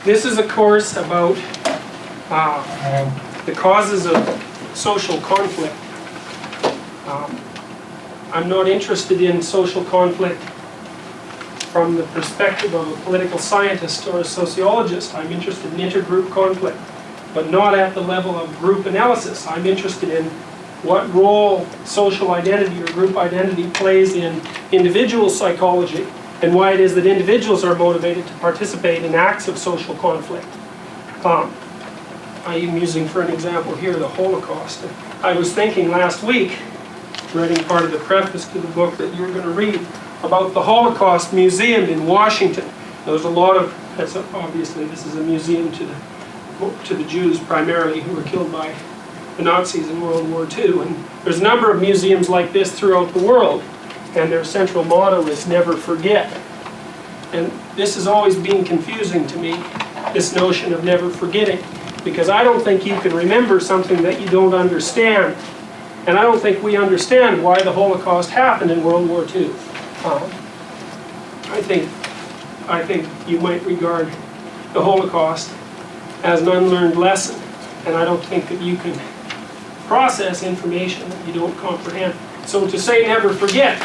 This is a course about the causes of social conflict. I'm not interested in social conflict from the perspective of a political scientist or a sociologist. I'm interested in intergroup conflict, but not at the level of group analysis. I'm interested in what role social identity or group identity plays in individual psychology, and why it is that individuals are motivated to participate in acts of social conflict. I am using for an example here the Holocaust. I was thinking last week, writing part of the preface to the book that you're going to read, about the Holocaust Museum in Washington. There's a lot of, obviously this is a museum to the Jews primarily who were killed by the Nazis in World War II. And there's a number of museums like this throughout the world, and their central motto is never forget. And this has always been confusing to me, this notion of never forgetting, because I don't think you can remember something that you don't understand. And I don't think we understand why the Holocaust happened in World War II. I think you might regard the Holocaust as an unlearned lesson, and I don't think that you can process information that you don't comprehend. So to say never forget,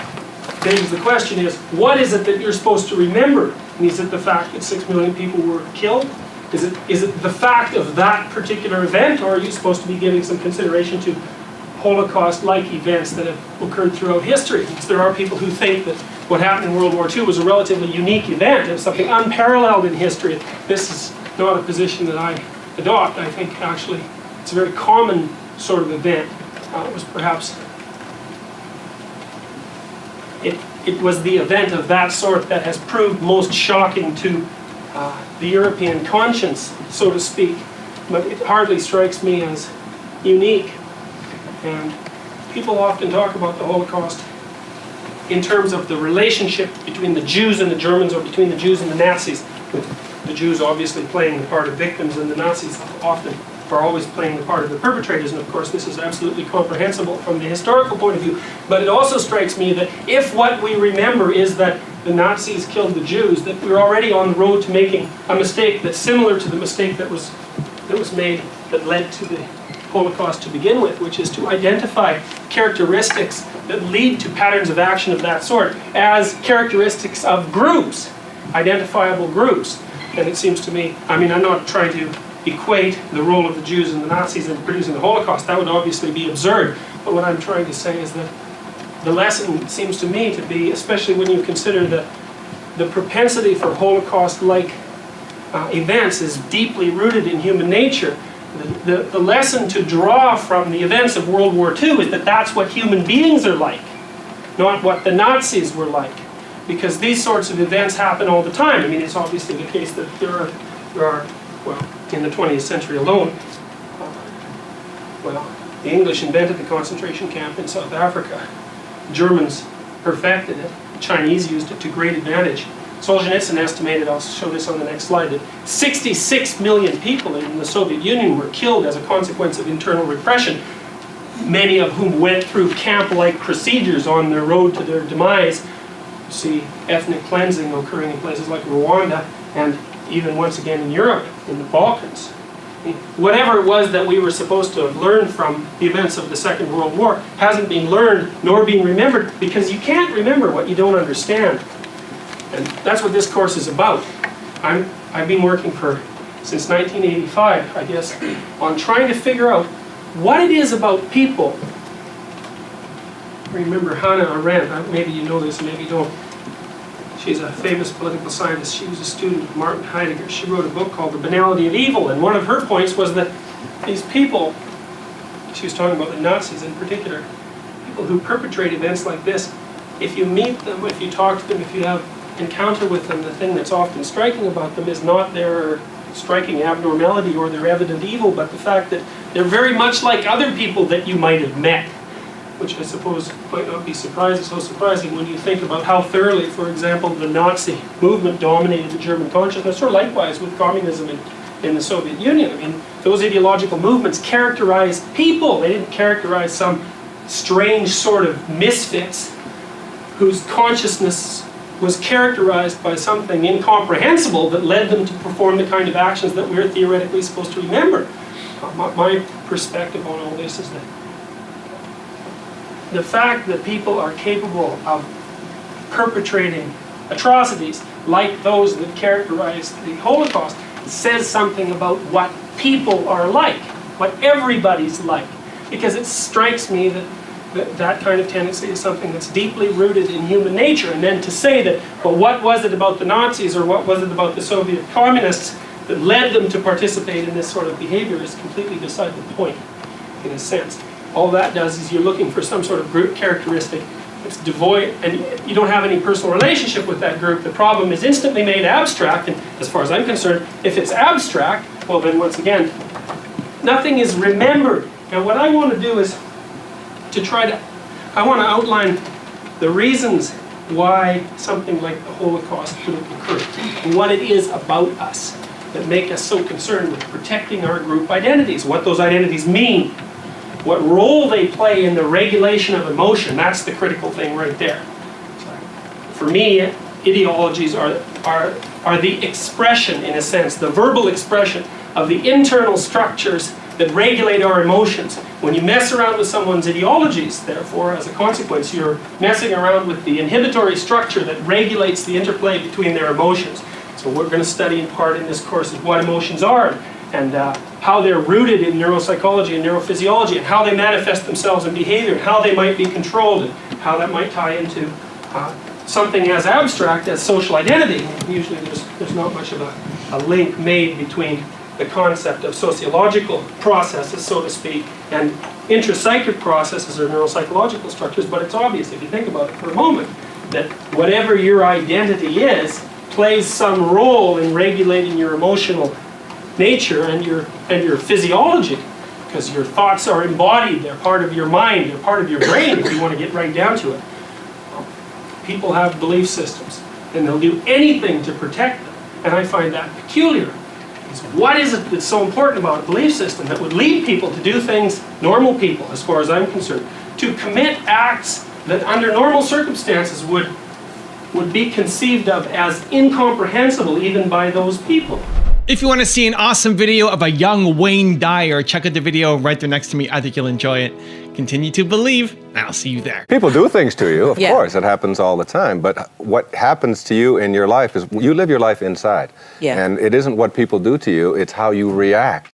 begs the question is, what is it that you're supposed to remember? And is it the fact that 6 million people were killed? Is it the fact of that particular event, or are you supposed to be giving some consideration to Holocaust-like events that have occurred throughout history? Because there are people who think that what happened in World War II was a relatively unique event. It was something unparalleled in history. This is not a position that I adopt. I think actually it's a very common sort of event. It was perhaps, it was the event of that sort that has proved most shocking to the European conscience, so to speak. But it hardly strikes me as unique. And people often talk about the Holocaust in terms of the relationship between the Jews and the Germans, or between the Jews and the Nazis, with the Jews obviously playing the part of victims, and the Nazis often are always playing the part of the perpetrators. And of course this is absolutely comprehensible from the historical point of view. But it also strikes me that if what we remember is that the Nazis killed the Jews, that we're already on the road to making a mistake that's similar to the mistake that was made, that led to the Holocaust to begin with, which is to identify characteristics that lead to patterns of action of that sort as characteristics of groups, identifiable groups. And it seems to me, I mean, I'm not trying to equate the role of the Jews and the Nazis in producing the Holocaust. That would obviously be absurd. But what I'm trying to say is that the lesson seems to me to be, especially when you consider the propensity for Holocaust-like events is deeply rooted in human nature. The lesson to draw from the events of World War II is that that's what human beings are like, not what the Nazis were like. Because these sorts of events happen all the time. I mean, it's obviously the case that there are, well, in the 20th century alone, well, the English invented the concentration camp in South Africa. The Germans perfected it. The Chinese used it to great advantage. Solzhenitsyn estimated, I'll show this on the next slide, that 66 million people in the Soviet Union were killed as a consequence of internal repression, many of whom went through camp-like procedures on their road to their demise. You see ethnic cleansing occurring in places like Rwanda, and even once again in Europe, in the Balkans. Whatever it was that we were supposed to have learned from the events of the Second World War hasn't been learned nor been remembered, because you can't remember what you don't understand. And that's what this course is about. I've been working since 1985, I guess, on trying to figure out what it is about people. Remember Hannah Arendt, maybe you know this, maybe you don't. She's a famous political scientist. She was a student of Martin Heidegger. She wrote a book called The Banality of Evil, and one of her points was that these people, she was talking about the Nazis in particular, people who perpetrate events like this, if you meet them, if you talk to them, if you have encounter with them, the thing that's often striking about them is not their striking abnormality or their evident evil, but the fact that they're very much like other people that you might have met, which I suppose might not be so surprising when you think about how thoroughly, for example, the Nazi movement dominated the German consciousness, or likewise with communism in the Soviet Union. I mean, those ideological movements characterized people. They didn't characterize some strange sort of misfits whose consciousness was characterized by something incomprehensible that led them to perform the kind of actions that we're theoretically supposed to remember. My perspective on all this is that the fact that people are capable of perpetrating atrocities like those that characterized the Holocaust says something about what people are like, what everybody's like. Because it strikes me that kind of tendency is something that's deeply rooted in human nature. And then to say that, well, what was it about the Nazis or what was it about the Soviet communists that led them to participate in this sort of behavior is completely beside the point, in a sense. All that does is you're looking for some sort of group characteristic that's devoid, and you don't have any personal relationship with that group. The problem is instantly made abstract, and as far as I'm concerned, if it's abstract, well then once again, nothing is remembered. Now what I want to do is I want to outline the reasons why something like the Holocaust could have occurred, and what it is about us that make us so concerned with protecting our group identities, what those identities mean, what role they play in the regulation of emotion. That's the critical thing right there. For me, ideologies are the expression, in a sense, the verbal expression of the internal structures that regulate our emotions. When you mess around with someone's ideologies, therefore, as a consequence, you're messing around with the inhibitory structure that regulates the interplay between their emotions. So what we're going to study in part in this course is what emotions are, and how they're rooted in neuropsychology and neurophysiology, and how they manifest themselves in behavior, and how they might be controlled, and how that might tie into something as abstract as social identity. Usually there's not much of a link made between the concept of sociological processes, so to speak, and intrapsychic processes or neuropsychological structures, but it's obvious, if you think about it for a moment, that whatever your identity is plays some role in regulating your emotional nature and your physiology, because your thoughts are embodied, they're part of your mind, they're part of your brain, if you want to get right down to it. People have belief systems, and they'll do anything to protect them, and I find that peculiar. What is it that's so important about a belief system that would lead people to do things, normal people, as far as I'm concerned, to commit acts that under normal circumstances would be conceived of as incomprehensible even by those people? If you want to see an awesome video of a young Wayne Dyer, check out the video right there next to me. I think you'll enjoy it. Continue to believe, and I'll see you there. People do things to you, of course. It happens all the time. But what happens to you in your life is you live your life inside. And it isn't what people do to you, it's how you react.